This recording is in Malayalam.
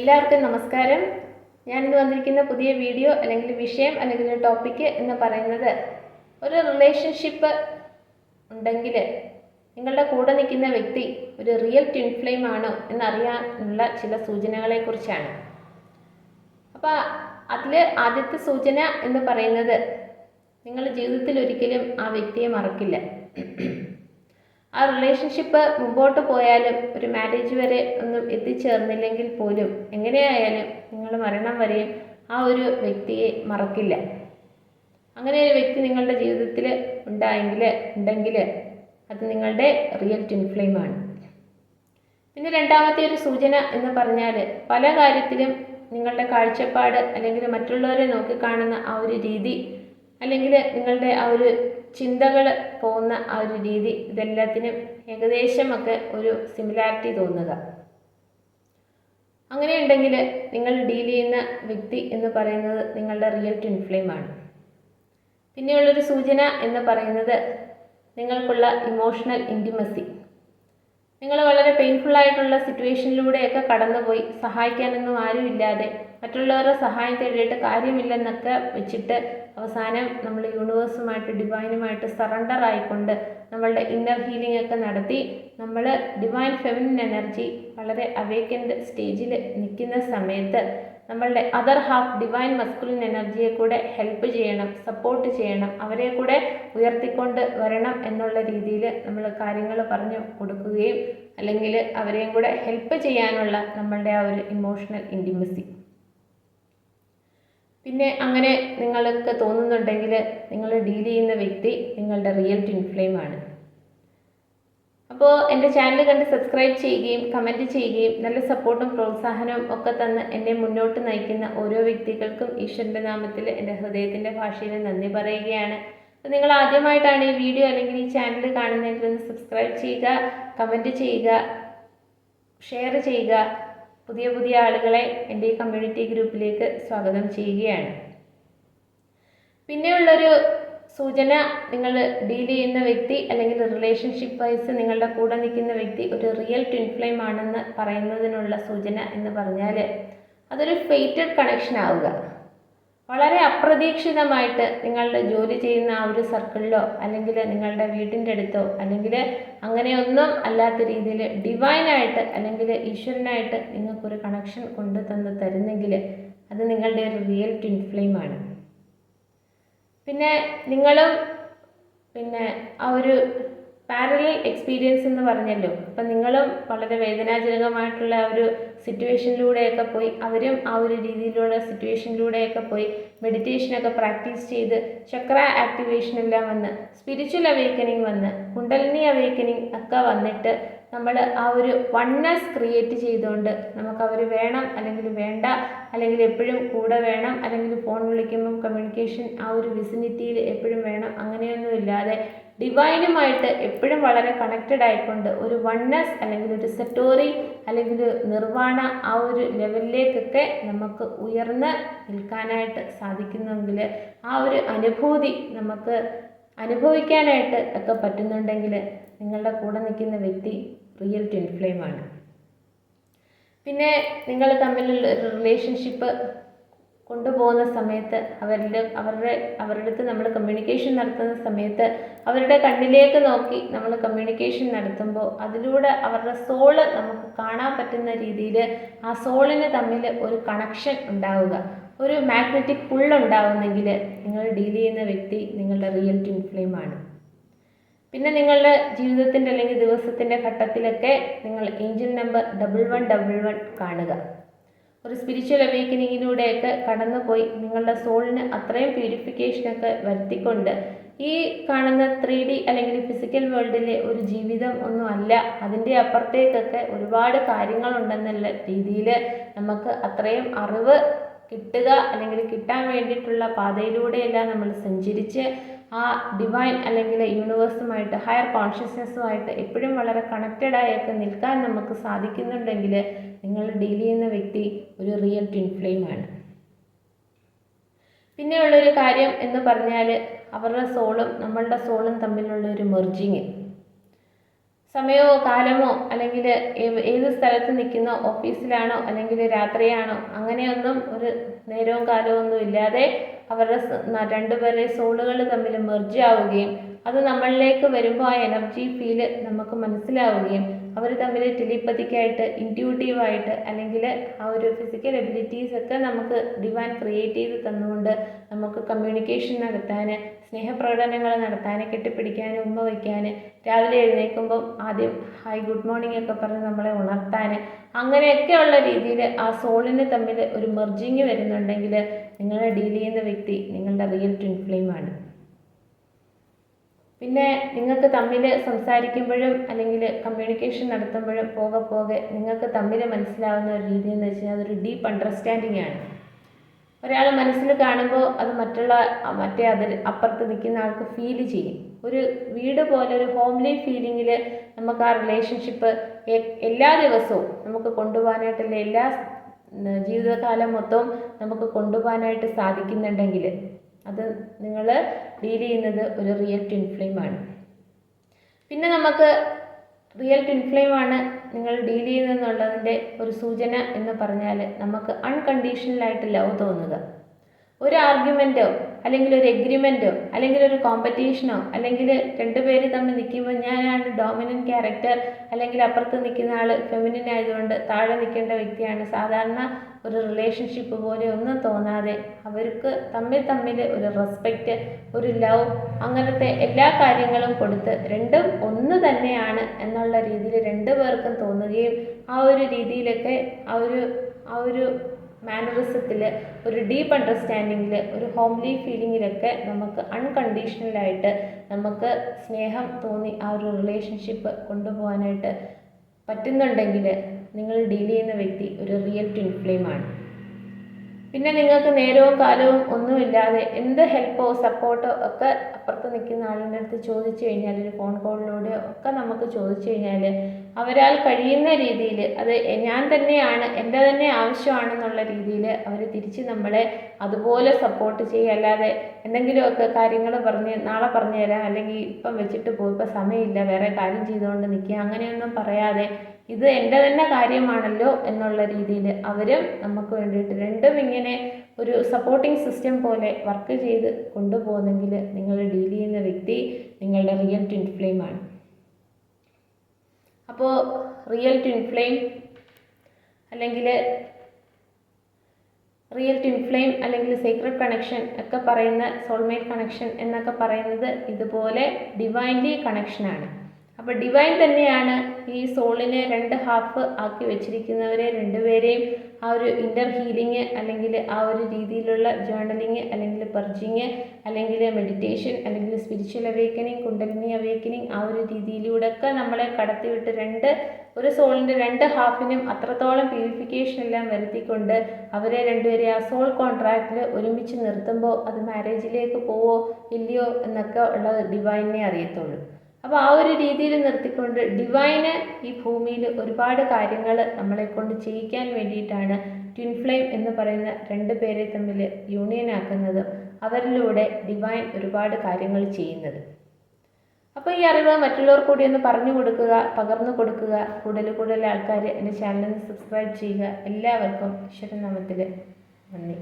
എല്ലാവർക്കും നമസ്കാരം. ഞാൻ ഇന്ന് വന്നിരിക്കുന്ന പുതിയ വീഡിയോ അല്ലെങ്കിൽ വിഷയം അല്ലെങ്കിൽ ടോപ്പിക്ക് എന്ന് പറയുന്നത്, ഒരു റിലേഷൻഷിപ്പ് ഉണ്ടെങ്കിൽ നിങ്ങളുടെ കൂടെ നിൽക്കുന്ന വ്യക്തി ഒരു റിയൽ ട്വിൻ ഫ്ലെയിം ആണോ എന്നറിയാനുള്ള ചില സൂചനകളെ കുറിച്ചാണ്. അപ്പോൾ അതിൽ ആദ്യത്തെ സൂചന എന്ന് പറയുന്നത്, നിങ്ങൾ ജീവിതത്തിൽ ഒരിക്കലും ആ വ്യക്തിയെ മറക്കില്ല. ആ റിലേഷൻഷിപ്പ് മുമ്പോട്ട് പോയാലും ഒരു മാരേജ് വരെ ഒന്നും എത്തിച്ചേർന്നില്ലെങ്കിൽ പോലും എങ്ങനെയായാലും നിങ്ങൾ മരണം വരെയും ആ ഒരു വ്യക്തിയെ മറക്കില്ല. അങ്ങനെ ഒരു വ്യക്തി നിങ്ങളുടെ ജീവിതത്തിൽ ഉണ്ടെങ്കിൽ അത് നിങ്ങളുടെ റിയൽ ട്വിൻ ഫ്ലെയിം ആണ്. പിന്നെ രണ്ടാമത്തെ ഒരു സൂചന എന്ന് പറഞ്ഞാൽ, പല കാര്യത്തിലും നിങ്ങളുടെ കാഴ്ചപ്പാട് അല്ലെങ്കിൽ മറ്റുള്ളവരെ നോക്കിക്കാണുന്ന ആ ഒരു രീതി അല്ലെങ്കിൽ നിങ്ങളുടെ ആ ഒരു ചിന്തകൾ പോകുന്ന ആ ഒരു രീതി, ഇതെല്ലാത്തിനും ഏകദേശമൊക്കെ ഒരു സിമിലാരിറ്റി തോന്നുക. അങ്ങനെയുണ്ടെങ്കിൽ നിങ്ങൾ ഡീൽ ചെയ്യുന്ന വ്യക്തി എന്ന് പറയുന്നത് നിങ്ങളുടെ റിയൽ ട്വിൻ ഫ്ലെയിം ആണ്. പിന്നെയുള്ളൊരു സൂചന എന്ന് പറയുന്നത്, നിങ്ങൾക്കുള്ള ഇമോഷണൽ ഇൻറ്റിമസി. നിങ്ങൾ വളരെ പെയിൻഫുള്ളായിട്ടുള്ള സിറ്റുവേഷനിലൂടെയൊക്കെ കടന്നുപോയി, സഹായിക്കാനൊന്നും ആരുമില്ലാതെ മറ്റുള്ളവരുടെ സഹായം തേടിയിട്ട് കാര്യമില്ലെന്നൊക്കെ വെച്ചിട്ട് അവസാനം നമ്മൾ യൂണിവേഴ്സുമായിട്ട് ഡിവൈനുമായിട്ട് സറണ്ടർ ആയിക്കൊണ്ട് നമ്മളുടെ ഇന്നർ ഹീലിംഗ് ഒക്കെ നടത്തി നമ്മൾ ഡിവൈൻ ഫെമിനിൻ എനർജി വളരെ അവേക്കൻഡ് സ്റ്റേജിൽ നിൽക്കുന്ന സമയത്ത് നമ്മളുടെ അതർ ഹാഫ് ഡിവൈൻ മസ്കുലിൻ എനർജിയെ കൂടെ ഹെൽപ്പ് ചെയ്യണം, സപ്പോർട്ട് ചെയ്യണം, അവരെ കൂടെ ഉയർത്തിക്കൊണ്ട് വരണം എന്നുള്ള രീതിയിൽ നമ്മൾ കാര്യങ്ങൾ പറഞ്ഞു കൊടുക്കുകയും അല്ലെങ്കിൽ അവരെയും കൂടെ ഹെൽപ്പ് ചെയ്യാനുള്ള നമ്മളുടെ ആ ഒരു ഇമോഷണൽ ഇൻറ്റിമസി. പിന്നെ അങ്ങനെ നിങ്ങൾക്ക് തോന്നുന്നുണ്ടെങ്കിൽ നിങ്ങൾ ഡീൽ ചെയ്യുന്ന വ്യക്തി നിങ്ങളുടെ റിയൽ ട്വിൻ ഫ്ലെയിം ആണ്. അപ്പോൾ എൻ്റെ ചാനൽ കണ്ട് സബ്സ്ക്രൈബ് ചെയ്യുകയും കമൻറ്റ് ചെയ്യുകയും നല്ല സപ്പോർട്ടും പ്രോത്സാഹനവും ഒക്കെ തന്ന് എന്നെ മുന്നോട്ട് നയിക്കുന്ന ഓരോ വ്യക്തികൾക്കും ഈശ്വരൻ്റെ നാമത്തിൽ എൻ്റെ ഹൃദയത്തിൻ്റെ ഭാഷയിൽ നന്ദി പറയുകയാണ്. അപ്പോൾ നിങ്ങൾ ആദ്യമായിട്ടാണ് ഈ വീഡിയോ അല്ലെങ്കിൽ ഈ ചാനൽ കാണുന്നതെങ്കിൽ ഒന്ന് സബ്സ്ക്രൈബ് ചെയ്യുക, കമൻറ്റ് ചെയ്യുക, ഷെയർ ചെയ്യുക. പുതിയ പുതിയ ആളുകളെ എൻ്റെ ഈ കമ്മ്യൂണിറ്റി ഗ്രൂപ്പിലേക്ക് സ്വാഗതം ചെയ്യുകയാണ്. പിന്നെയുള്ളൊരു സൂചന, നിങ്ങൾ ഡീൽ ചെയ്യുന്ന വ്യക്തി അല്ലെങ്കിൽ റിലേഷൻഷിപ്പ് വൈസ് നിങ്ങളുടെ കൂടെ നിൽക്കുന്ന വ്യക്തി ഒരു റിയൽ ട്വിൻ ഫ്ലെയിം ആണെന്ന് പറയുന്നതിനുള്ള സൂചന എന്ന് പറഞ്ഞാൽ, അതൊരു ഫേറ്റഡ് കണക്ഷൻ ആവുക. വളരെ അപ്രതീക്ഷിതമായിട്ട് നിങ്ങളുടെ ജോലി ചെയ്യുന്ന ആ ഒരു സർക്കിളിലോ അല്ലെങ്കിൽ നിങ്ങളുടെ വീട്ടിൻ്റെ അടുത്തോ അല്ലെങ്കിൽ അങ്ങനെയൊന്നും അല്ലാത്ത രീതിയിൽ ഡിവൈനായിട്ട് അല്ലെങ്കിൽ ഈശ്വരനായിട്ട് നിങ്ങൾക്കൊരു കണക്ഷൻ കൊണ്ട് തരുന്നെങ്കിൽ അത് നിങ്ങളുടെ ഒരു റിയൽ ട്വിൻ ഫ്ലെയിം ആണ്. പിന്നെ നിങ്ങളും ആ ഒരു പാരലൽ എക്സ്പീരിയൻസ് എന്ന് പറഞ്ഞല്ലോ, അപ്പം നിങ്ങളും വളരെ വേദനാജനകമായിട്ടുള്ള ആ ഒരു സിറ്റുവേഷനിലൂടെയൊക്കെ പോയി, അവരും ആ ഒരു രീതിയിലുള്ള സിറ്റുവേഷനിലൂടെയൊക്കെ പോയി മെഡിറ്റേഷനൊക്കെ പ്രാക്ടീസ് ചെയ്ത് ചക്ര ആക്ടിവേഷൻ എല്ലാം വന്ന് സ്പിരിച്വൽ അവേക്കനിങ് വന്ന് കുണ്ടലിനി അവേക്കനിങ് ഒക്കെ വന്നിട്ട് നമ്മൾ ആ ഒരു വൺനെസ് ക്രിയേറ്റ് ചെയ്തുകൊണ്ട് നമുക്ക് അവർ വേണം അല്ലെങ്കിൽ വേണ്ട, അല്ലെങ്കിൽ എപ്പോഴും കൂടെ വേണം, അല്ലെങ്കിൽ ഫോൺ വിളിക്കുമ്പം കമ്മ്യൂണിക്കേഷൻ ആ ഒരു വിസിനിറ്റിയിൽ എപ്പോഴും വേണം, അങ്ങനെയൊന്നും ഇല്ലാതെ ഡിവൈനുമായിട്ട് എപ്പോഴും വളരെ കണക്റ്റഡ് ആയിക്കൊണ്ട് ഒരു വൺനെസ് അല്ലെങ്കിൽ ഒരു സെറ്റോറി അല്ലെങ്കിൽ നിർവാണ ആ ഒരു ലെവലിലേക്കൊക്കെ നമുക്ക് ഉയർന്ന് നിൽക്കാനായിട്ട് സാധിക്കുന്നെങ്കിൽ, ആ ഒരു അനുഭൂതി നമുക്ക് അനുഭവിക്കാനായിട്ട് ഒക്കെ പറ്റുന്നുണ്ടെങ്കിൽ നിങ്ങളുടെ കൂടെ നിൽക്കുന്ന വ്യക്തി റിയൽ ട്വിൻ ഫ്ലെയിം ആണ്. പിന്നെ നിങ്ങൾ തമ്മിലുള്ള ഒരു റിലേഷൻഷിപ്പ് കൊണ്ടുപോകുന്ന സമയത്ത് അവരുടെ അടുത്ത് നമ്മൾ കമ്മ്യൂണിക്കേഷൻ നടത്തുന്ന സമയത്ത് അവരുടെ കണ്ണിലേക്ക് നോക്കി നമ്മൾ കമ്മ്യൂണിക്കേഷൻ നടത്തുമ്പോൾ അതിലൂടെ അവരുടെ സോള് നമുക്ക് കാണാൻ പറ്റുന്ന രീതിയിൽ ആ സോളിന് തമ്മിൽ ഒരു കണക്ഷൻ ഉണ്ടാവുക, ഒരു മാഗ്നറ്റിക് പുൾ ഉണ്ടാവുന്നെങ്കിൽ നിങ്ങൾ ഡീൽ ചെയ്യുന്ന വ്യക്തി നിങ്ങളുടെ റിയൽ ട്വിൻ ഫ്ലെയിം ആണ്. പിന്നെ നിങ്ങളുടെ ജീവിതത്തിൻ്റെ അല്ലെങ്കിൽ ദിവസത്തിൻ്റെ ഘട്ടത്തിലൊക്കെ നിങ്ങൾ ഏഞ്ചൽ നമ്പർ 1111 കാണുക. ഒരു സ്പിരിച്വൽ അവേക്കനിങ്ങിലൂടെയൊക്കെ കടന്നുപോയി നിങ്ങളുടെ സോളിന് അത്രയും പ്യൂരിഫിക്കേഷനൊക്കെ വരുത്തിക്കൊണ്ട് ഈ കാണുന്ന 3D അല്ലെങ്കിൽ ഫിസിക്കൽ വേൾഡിലെ ഒരു ജീവിതം ഒന്നും അല്ല, അതിൻ്റെ അപ്പുറത്തേക്കൊക്കെ ഒരുപാട് കാര്യങ്ങളുണ്ടെന്നുള്ള രീതിയിൽ നമുക്ക് അത്രയും അറിവ് കിട്ടുക അല്ലെങ്കിൽ കിട്ടാൻ വേണ്ടിയിട്ടുള്ള പാതയിലൂടെയെല്ലാം നമ്മൾ സഞ്ചരിച്ച് ആ ഡിവൈൻ അല്ലെങ്കിൽ യൂണിവേഴ്സുമായിട്ട് ഹയർ കോൺഷ്യസ്നെസ്സുമായിട്ട് എപ്പോഴും വളരെ കണക്റ്റഡായൊക്കെ നിൽക്കാൻ നമുക്ക് സാധിക്കുന്നുണ്ടെങ്കിൽ നിങ്ങൾ ഡീൽ ചെയ്യുന്ന വ്യക്തി ഒരു റിയൽ ട്വിൻ ഫ്ലെയിം ആണ്. പിന്നെയുള്ളൊരു കാര്യം എന്ന് പറഞ്ഞാൽ, അവരുടെ സോളും നമ്മളുടെ സോളും തമ്മിലുള്ള ഒരു മെർജിങ്. സമയമോ കാലമോ അല്ലെങ്കിൽ ഏത് സ്ഥലത്ത് നിൽക്കുന്നോ, ഓഫീസിലാണോ അല്ലെങ്കിൽ രാത്രിയാണോ, അങ്ങനെയൊന്നും ഒരു നേരവും കാലവും ഒന്നും ഇല്ലാതെ അവരുടെ രണ്ടുപേരുടെ സോളുകൾ തമ്മിൽ മെർജ് ആവുകയും അത് നമ്മളിലേക്ക് വരുമ്പോൾ ആ എനർജി ഫീല് നമുക്ക് മനസ്സിലാവുകയും അവർ തമ്മിൽ ടെലിപ്പതിക്കായിട്ട്, ഇൻറ്റ്യൂട്ടീവായിട്ട് അല്ലെങ്കിൽ ആ ഒരു ഫിസിക്കൽ എബിലിറ്റീസ് ഒക്കെ നമുക്ക് ഡിവൈൻ ക്രിയേറ്റ് ചെയ്ത് തന്നുകൊണ്ട് നമുക്ക് കമ്മ്യൂണിക്കേഷൻ നടത്താൻ, സ്നേഹപ്രകടനങ്ങൾ നടത്താൻ, കെട്ടിപ്പിടിക്കാൻ, ഉമ്മ വയ്ക്കാൻ, രാവിലെ എഴുന്നേൽക്കുമ്പം ആദ്യം ഹായ് ഗുഡ് മോർണിംഗ് ഒക്കെ പറഞ്ഞ് നമ്മളെ ഉണർത്താൻ, അങ്ങനെയൊക്കെയുള്ള രീതിയിൽ ആ സോളിന് തമ്മിൽ ഒരു മെർജിങ് വരുന്നുണ്ടെങ്കിൽ നിങ്ങളെ ഡീൽ ചെയ്യുന്ന വ്യക്തി നിങ്ങളുടെ റിയൽ ട്വിൻ ഫ്ലെയിമാണ്. പിന്നെ നിങ്ങൾക്ക് തമ്മിൽ സംസാരിക്കുമ്പോഴും അല്ലെങ്കിൽ കമ്മ്യൂണിക്കേഷൻ നടത്തുമ്പോഴും പോകെ നിങ്ങൾക്ക് തമ്മിൽ മനസ്സിലാവുന്ന ഒരു രീതി എന്ന് വെച്ച് കഴിഞ്ഞാൽ അതൊരു ഡീപ്പ് അണ്ടർസ്റ്റാൻഡിങ് ആണ്. ഒരാൾ മനസ്സിൽ കാണുമ്പോൾ അത് മറ്റേ അപ്പുറത്ത് നിൽക്കുന്ന ആൾക്ക് ഫീൽ ചെയ്യും. ഒരു വീട് പോലെ ഒരു ഹോംലി ഫീലിങ്ങിൽ നമുക്ക് ആ റിലേഷൻഷിപ്പ് എല്ലാ ദിവസവും നമുക്ക് കൊണ്ടുപോകാനായിട്ടുള്ള എല്ലാ ജീവിതകാലം മൊത്തവും നമുക്ക് കൊണ്ടുപോകാനായിട്ട് സാധിക്കുന്നുണ്ടെങ്കിൽ അത് നിങ്ങൾ ഡീൽ ചെയ്യുന്നത് ഒരു റിയൽ ട്വിൻ ഫ്ലെയിമാണ്. പിന്നെ നമുക്ക് റിയൽ ട്വിൻ ഫ്ലെയിമാണ് നിങ്ങൾ ഡീൽ ചെയ്യുന്നതെന്നുള്ളതിൻ്റെ ഒരു സൂചന എന്ന് പറഞ്ഞാൽ നമുക്ക് അൺകണ്ടീഷണലായിട്ട് ലവ് തോന്നുക. ഒരു ആർഗ്യുമെൻറ്റോ അല്ലെങ്കിൽ ഒരു എഗ്രിമെൻറ്റോ അല്ലെങ്കിൽ ഒരു കോമ്പറ്റീഷനോ അല്ലെങ്കിൽ രണ്ടുപേര് തമ്മിൽ നിൽക്കുമ്പോൾ ഞാനാണ് ഡോമിനൻ്റ് ക്യാരക്ടർ അല്ലെങ്കിൽ അപ്പുറത്ത് നിൽക്കുന്ന ആൾ ഫെമിനിൻ ആയതുകൊണ്ട് താഴെ നിൽക്കേണ്ട വ്യക്തിയാണ്, സാധാരണ ഒരു റിലേഷൻഷിപ്പ് പോലെ ഒന്നും തോന്നാതെ അവർക്ക് തമ്മിൽ ഒരു റെസ്പെക്റ്റ്, ഒരു ലവ്, അങ്ങനത്തെ എല്ലാ കാര്യങ്ങളും കൊടുത്ത് രണ്ടും ഒന്ന് തന്നെയാണ് എന്നുള്ള രീതിയിൽ രണ്ടു പേർക്കും തോന്നുകയും ആ ഒരു രീതിയിലൊക്കെ ആ ഒരു മാനറിസത്തിൽ, ഒരു ഡീപ്പ് അണ്ടർസ്റ്റാൻഡിങ്ങിൽ, ഒരു ഹോംലി ഫീലിങ്ങിലൊക്കെ നമുക്ക് അൺകണ്ടീഷണലായിട്ട് നമുക്ക് സ്നേഹം തോന്നി ആ ഒരു റിലേഷൻഷിപ്പ് കൊണ്ടുപോകാനായിട്ട് പറ്റുന്നുണ്ടെങ്കിൽ നിങ്ങൾ ഡീൽ ചെയ്യുന്ന വ്യക്തി ഒരു റിയൽ ട്വിൻ ഫ്ലെയിമാണ്. പിന്നെ നിങ്ങൾക്ക് നേരവും കാലവും ഒന്നുമില്ലാതെ എന്ത് ഹെൽപ്പോ സപ്പോർട്ടോ ഒക്കെ അപ്പുറത്ത് നിൽക്കുന്ന ആളിൻ്റെ അടുത്ത് ചോദിച്ചു കഴിഞ്ഞാൽ, ഒരു ഫോൺ കോളിലൂടെയോ ഒക്കെ നമുക്ക് ചോദിച്ചു കഴിഞ്ഞാൽ അവരാൽ കഴിയുന്ന രീതിയിൽ അത് ഞാൻ തന്നെയാണ്, എൻ്റെ തന്നെ ആവശ്യമാണെന്നുള്ള രീതിയിൽ അവർ തിരിച്ച് നമ്മളെ അതുപോലെ സപ്പോർട്ട് ചെയ്യുക. അല്ലാതെ എന്തെങ്കിലുമൊക്കെ കാര്യങ്ങൾ പറഞ്ഞ് നാളെ പറഞ്ഞു തരാം അല്ലെങ്കിൽ ഇപ്പം വെച്ചിട്ട് പോയി, ഇപ്പം സമയമില്ല വേറെ കാര്യം ചെയ്തുകൊണ്ട് നിൽക്കുക, അങ്ങനെയൊന്നും പറയാതെ ഇത് എൻ്റെ തന്നെ കാര്യമാണല്ലോ എന്നുള്ള രീതിയിൽ അവരും നമുക്ക് വേണ്ടിയിട്ട് രണ്ടും ഇങ്ങനെ ഒരു സപ്പോർട്ടിംഗ് സിസ്റ്റം പോലെ വർക്ക് ചെയ്ത് കൊണ്ടുപോകുന്നെങ്കിൽ നിങ്ങൾ ഡീൽ ചെയ്യുന്ന വ്യക്തി നിങ്ങളുടെ റിയൽ ട്വിൻ ഫ്ലെയിമാണ്. അപ്പോൾ റിയൽ ട്വിൻ ഫ്ലെയിം അല്ലെങ്കിൽ സീക്രട്ട് കണക്ഷൻ ഒക്കെ പറയുന്ന സോൾമേറ്റ് കണക്ഷൻ എന്നൊക്കെ പറയുന്നത് ഇതുപോലെ ഡിവൈൻലി കണക്ഷനാണ്. അപ്പോൾ ഡിവൈൻ തന്നെയാണ് ഈ സോളിനെ രണ്ട് ഹാഫ് ആക്കി വെച്ചിരിക്കുന്നവരെ രണ്ടുപേരെയും ആ ഒരു ഇന്നർ ഹീലിംഗ് അല്ലെങ്കിൽ ആ ഒരു രീതിയിലുള്ള ജേർണലിങ് അല്ലെങ്കിൽ പർജിങ് അല്ലെങ്കിൽ മെഡിറ്റേഷൻ അല്ലെങ്കിൽ സ്പിരിച്വൽ അവേക്കനിങ്, കുണ്ടലിനി അവേക്കനിങ്, ആ ഒരു രീതിയിലൂടെയൊക്കെ നമ്മളെ കടത്തിവിട്ട് ഒരു സോളിൻ്റെ രണ്ട് ഹാഫിനും അത്രത്തോളം പ്യൂരിഫിക്കേഷൻ എല്ലാം വരുത്തിക്കൊണ്ട് അവരെ രണ്ടുപേരെ ആ സോൾ കോൺട്രാക്റ്റിൽ ഒരുമിച്ച് നിർത്തുമ്പോൾ അത് മാരേജിലേക്ക് പോവോ ഇല്ലയോ എന്നൊക്കെ ഉള്ളത് ഡിവൈനെ അറിയത്തുള്ളൂ. അപ്പോൾ ആ ഒരു രീതിയിൽ നിർത്തിക്കൊണ്ട് ഡിവൈന് ഈ ഭൂമിയിൽ ഒരുപാട് കാര്യങ്ങൾ നമ്മളെ കൊണ്ട് ചെയ്യിക്കാൻ വേണ്ടിയിട്ടാണ് ട്വിൻ ഫ്ലെയിം എന്ന് പറയുന്ന രണ്ട് പേരെ തമ്മിൽ യൂണിയൻ ആക്കുന്നതും അവരിലൂടെ ഡിവൈൻ ഒരുപാട് കാര്യങ്ങൾ ചെയ്യുന്നത്. അപ്പോൾ ഈ അറിവ് മറ്റുള്ളവർ കൂടി ഒന്ന് പറഞ്ഞു കൊടുക്കുക, പകർന്നു കൊടുക്കുക. കൂടുതൽ ആൾക്കാർ എൻ്റെ ചാനലിന് സബ്സ്ക്രൈബ് ചെയ്യുക. എല്ലാവർക്കും ഈശ്വരനാമത്തിൽ നന്ദി.